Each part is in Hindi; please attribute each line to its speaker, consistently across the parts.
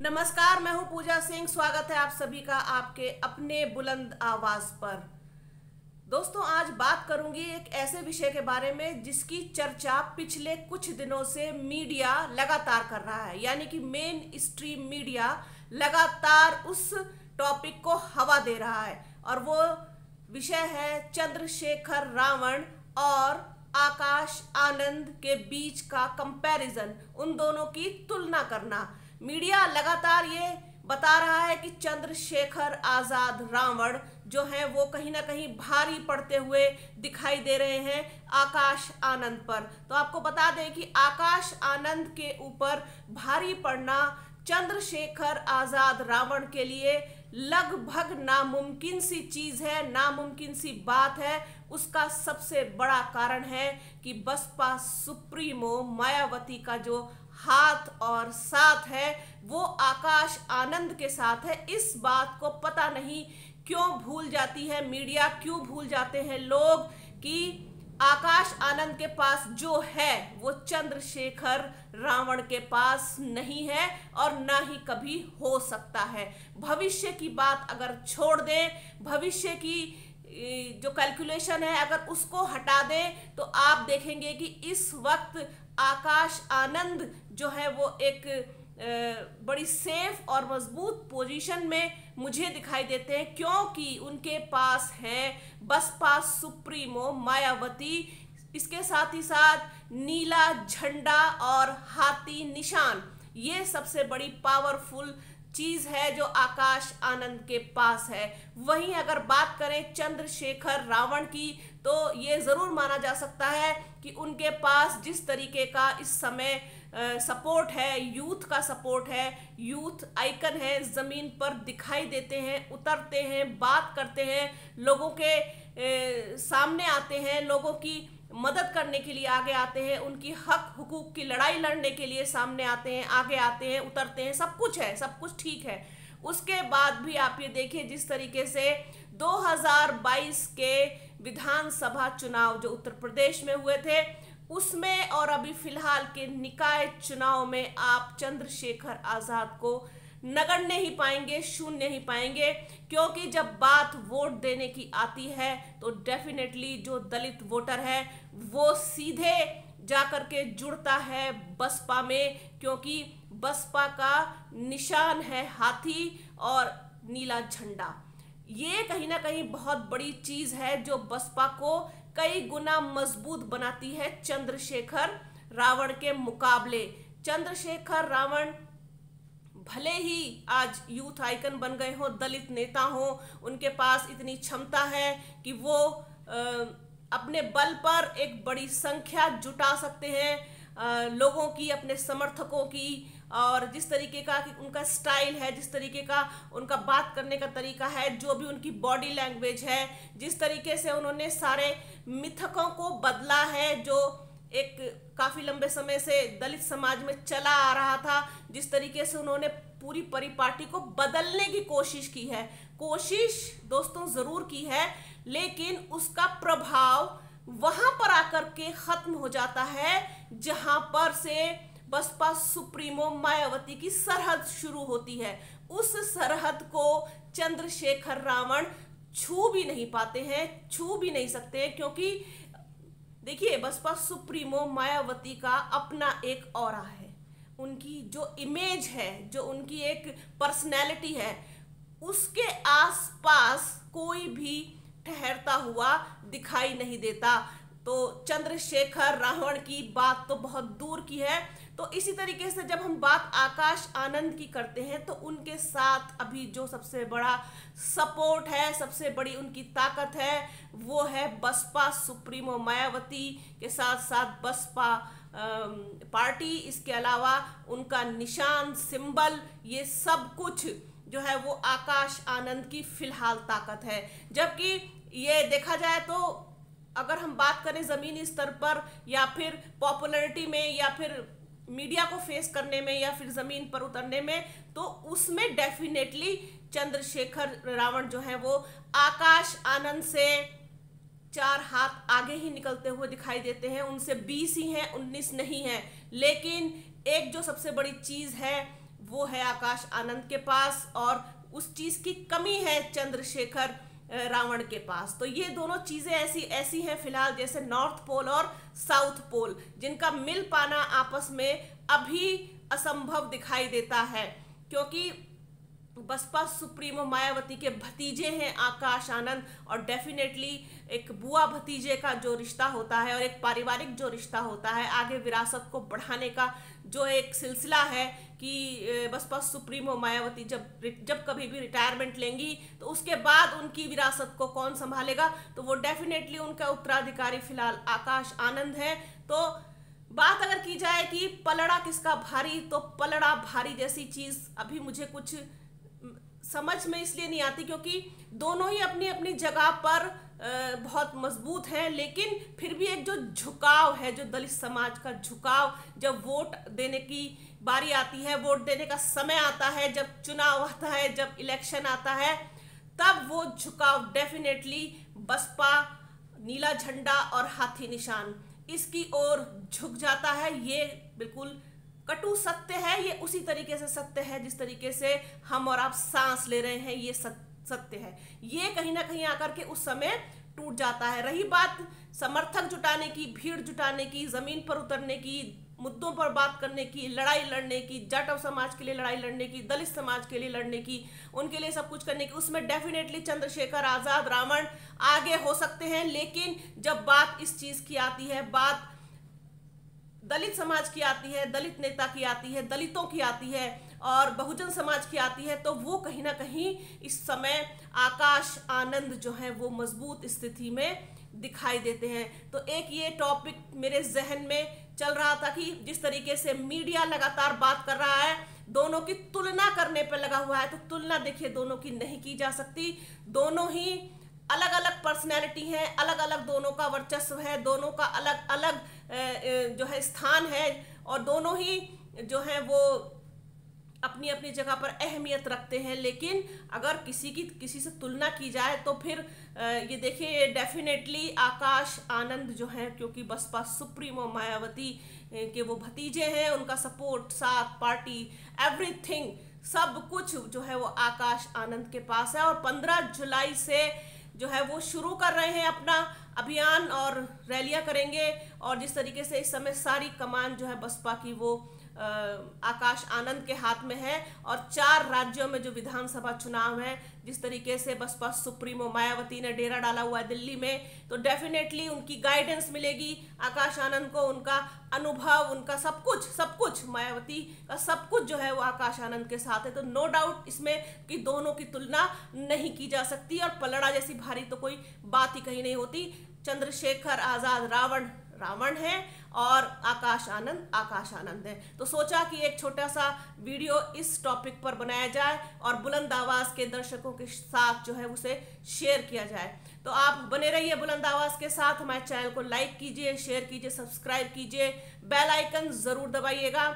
Speaker 1: नमस्कार, मैं हूं पूजा सिंह। स्वागत है आप सभी का आपके अपने बुलंद आवाज पर। दोस्तों, आज बात करूंगी एक ऐसे विषय के बारे में जिसकी चर्चा पिछले कुछ दिनों से मीडिया लगातार कर रहा है, यानी कि मेन स्ट्रीम मीडिया लगातार उस टॉपिक को हवा दे रहा है। और वो विषय है चंद्रशेखर रावण और आकाश आनंद के बीच का कंपैरिजन, उन दोनों की तुलना करना। मीडिया लगातार ये बता रहा है कि चंद्रशेखर आजाद रावण जो है वो कहीं ना कहीं भारी पड़ते हुए दिखाई दे रहे हैं आकाश आनंद पर। तो आपको बता दें कि आकाश आनंद के ऊपर भारी पड़ना चंद्रशेखर आजाद रावण के लिए लगभग नामुमकिन सी चीज है, नामुमकिन सी बात है। उसका सबसे बड़ा कारण है कि बसपा सुप्रीमो मायावती का जो हाथ और साथ है वो आकाश आनंद के साथ है। इस बात को पता नहीं क्यों भूल जाती है मीडिया, क्यों भूल जाते हैं लोग कि आकाश आनंद के पास जो है वो चंद्रशेखर रावण के पास नहीं है और ना ही कभी हो सकता है। भविष्य की बात अगर छोड़ दें, भविष्य की जो कैलकुलेशन है अगर उसको हटा दें, तो आप देखेंगे कि इस वक्त आकाश आनंद जो है वो एक बड़ी सेफ और मजबूत पोजीशन में मुझे दिखाई देते हैं, क्योंकि उनके पास है बसपा सुप्रीमो मायावती, इसके साथ ही साथ नीला झंडा और हाथी निशान। ये सबसे बड़ी पावरफुल चीज है जो आकाश आनंद के पास है। वहीं अगर बात करें चंद्रशेखर रावण की, तो ये जरूर माना जा सकता है कि उनके पास जिस तरीके का इस समय सपोर्ट है, यूथ का सपोर्ट है, यूथ आइकन है, जमीन पर दिखाई देते हैं, उतरते हैं, बात करते हैं, लोगों के सामने आते हैं, लोगों की मदद करने के लिए आगे आते हैं, उनकी हक हुकूक की लड़ाई लड़ने के लिए सामने आते हैं, आगे आते हैं, उतरते हैं, सब कुछ है, सब कुछ ठीक है। उसके बाद भी आप ये देखिए जिस तरीके से 2022 के विधानसभा चुनाव जो उत्तर प्रदेश में हुए थे उसमें और अभी फिलहाल के निकाय चुनाव में आप चंद्रशेखर आजाद को नगण्य ही पाएंगे, शून्य ही पाएंगे। क्योंकि जब बात वोट देने की आती है तो डेफिनेटली जो दलित वोटर है वो सीधे जाकर के जुड़ता है बसपा में, क्योंकि बसपा का निशान है हाथी और नीला झंडा। ये कहीं ना कहीं बहुत बड़ी चीज है जो बसपा को कई गुना मजबूत बनाती है चंद्रशेखर रावण के मुकाबले। चंद्रशेखर रावण भले ही आज यूथ आइकन बन गए हों, दलित नेता हों, उनके पास इतनी क्षमता है कि वो अपने बल पर एक बड़ी संख्या जुटा सकते हैं लोगों की, अपने समर्थकों की। और जिस तरीके का उनका स्टाइल है, जिस तरीके का उनका बात करने का तरीका है, जो भी उनकी बॉडी लैंग्वेज है, जिस तरीके से उन्होंने सारे मिथकों को बदला है जो एक काफी लंबे समय से दलित समाज में चला आ रहा था, जिस तरीके से उन्होंने पूरी परिपाटी को बदलने की कोशिश की है, कोशिश दोस्तों जरूर की है, लेकिन उसका प्रभाव वहां पर आकर के खत्म हो जाता है जहां पर से बसपा सुप्रीमो मायावती की सरहद शुरू होती है। उस सरहद को चंद्रशेखर रावण छू भी नहीं पाते हैं, छू भी नहीं सकते, क्योंकि देखिए बसपा सुप्रीमो मायावती का अपना एक ऑरा है, उनकी जो इमेज है, जो उनकी एक पर्सनैलिटी है, उसके आसपास कोई भी ठहरता हुआ दिखाई नहीं देता। तो चंद्रशेखर रावण की बात तो बहुत दूर की है। तो इसी तरीके से जब हम बात आकाश आनंद की करते हैं तो उनके साथ अभी जो सबसे बड़ा सपोर्ट है, सबसे बड़ी उनकी ताकत है, वो है बसपा सुप्रीमो मायावती के साथ साथ बसपा पार्टी। इसके अलावा उनका निशान, सिंबल, ये सब कुछ जो है वो आकाश आनंद की फिलहाल ताकत है। जबकि ये देखा जाए तो अगर हम बात करें जमीनी स्तर पर या फिर पॉपुलैरिटी में या फिर मीडिया को फेस करने में या फिर जमीन पर उतरने में, तो उसमें डेफिनेटली चंद्रशेखर रावण जो है वो आकाश आनंद से 4 हाथ आगे ही निकलते हुए दिखाई देते हैं। उनसे 20 ही हैं, 19 नहीं है। लेकिन एक जो सबसे बड़ी चीज है वो है आकाश आनंद के पास, और उस चीज की कमी है चंद्रशेखर रावण के पास। तो ये दोनों चीजें ऐसी हैं फिलहाल, जैसे नॉर्थ पोल और साउथ पोल, जिनका मिल पाना आपस में अभी असंभव दिखाई देता है, क्योंकि बसपा सुप्रीमो मायावती के भतीजे हैं आकाश आनंद, और डेफिनेटली एक बुआ भतीजे का जो रिश्ता होता है और एक पारिवारिक जो रिश्ता होता है, आगे विरासत को बढ़ाने का जो एक सिलसिला है कि बसपा सुप्रीमो मायावती जब कभी भी रिटायरमेंट लेंगी तो उसके बाद उनकी विरासत को कौन संभालेगा, तो वो डेफिनेटली उनका उत्तराधिकारी फिलहाल आकाश आनंद है। तो बात अगर की जाए कि पलड़ा किसका भारी, तो पलड़ा भारी जैसी चीज अभी मुझे कुछ समझ में इसलिए नहीं आती, क्योंकि दोनों ही अपनी अपनी जगह पर बहुत मजबूत हैं, लेकिन फिर भी एक जो झुकाव है, जो दलित समाज का झुकाव, जब वोट देने की बारी आती है, वोट देने का समय आता है, जब चुनाव आता है, जब इलेक्शन आता है, तब वो झुकाव डेफिनेटली बसपा नीला झंडा और हाथी निशान इसकी ओर झुक जाता है। ये बिल्कुल कटु सत्य है, ये उसी तरीके से सत्य है जिस तरीके से हम और आप सांस ले रहे हैं, ये सत्य है। ये कहीं ना कहीं आकर के उस समय टूट जाता है। रही बात समर्थक जुटाने की, भीड़ जुटाने की, जमीन पर उतरने की, मुद्दों पर बात करने की, लड़ाई लड़ने की, जाटव समाज के लिए लड़ाई लड़ने की, दलित समाज के लिए लड़ने की, उनके लिए सब कुछ करने की, उसमें डेफिनेटली चंद्रशेखर आजाद रावण आगे हो सकते हैं। लेकिन जब बात इस चीज की आती है, बात दलित समाज की आती है, दलित नेता की आती है, दलितों की आती है और बहुजन समाज की आती है, तो वो कहीं ना कहीं इस समय आकाश आनंद जो है वो मजबूत स्थिति में दिखाई देते हैं। तो एक ये टॉपिक मेरे जहन में चल रहा था कि जिस तरीके से मीडिया लगातार बात कर रहा है, दोनों की तुलना करने पर लगा हुआ है, तो तुलना देखिए दोनों की नहीं की जा सकती। दोनों ही अलग अलग पर्सनैलिटी है, अलग अलग दोनों का वर्चस्व है, दोनों का अलग अलग जो है स्थान है, और दोनों ही जो है वो अपनी अपनी जगह पर अहमियत रखते हैं। लेकिन अगर किसी से तुलना की जाए तो फिर ये देखिए डेफिनेटली आकाश आनंद जो है, क्योंकि बसपा सुप्रीमो मायावती के वो भतीजे हैं, उनका सपोर्ट, साथ, पार्टी, एवरीथिंग, सब कुछ जो है वो आकाश आनंद के पास है। और 15 जुलाई से जो है वो शुरू कर रहे हैं अपना अभियान और रैलियां करेंगे, और जिस तरीके से इस समय सारी कमान जो है बसपा की वो आकाश आनंद के हाथ में है, और 4 राज्यों में जो विधानसभा चुनाव है, जिस तरीके से बसपा सुप्रीमो मायावती ने डेरा डाला हुआ है दिल्ली में, तो डेफिनेटली उनकी गाइडेंस मिलेगी आकाश आनंद को, उनका अनुभव, उनका सब कुछ मायावती का सब कुछ जो है वो आकाश आनंद के साथ है। तो नो डाउट इसमें कि दोनों की तुलना नहीं की जा सकती, और पलड़ा जैसी भारी तो कोई बात ही कहीं नहीं होती। चंद्रशेखर आजाद रावण है और आकाश आनंद है। तो सोचा कि एक छोटा सा वीडियो इस टॉपिक पर बनाया जाए और बुलंद आवाज के दर्शकों के साथ जो है उसे शेयर किया जाए। तो आप बने रहिए बुलंद आवाज के साथ, हमारे चैनल को लाइक कीजिए, शेयर कीजिए, सब्सक्राइब कीजिए, बेल आइकन जरूर दबाइएगा,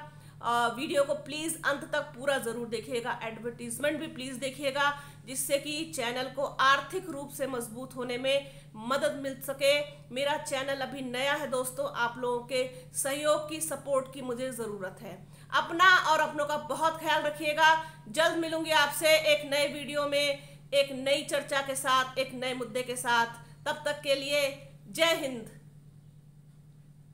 Speaker 1: वीडियो को प्लीज अंत तक पूरा जरूर देखिएगा, एडवर्टीजमेंट भी प्लीज देखिएगा, जिससे कि चैनल को आर्थिक रूप से मजबूत होने में मदद मिल सके। मेरा चैनल अभी नया है दोस्तों, आप लोगों के सहयोग की, सपोर्ट की मुझे जरूरत है। अपना और अपनों का बहुत ख्याल रखिएगा। जल्द मिलूंगी आपसे एक नए वीडियो में, एक नई चर्चा के साथ, एक नए मुद्दे के साथ। तब तक के लिए जय हिंद।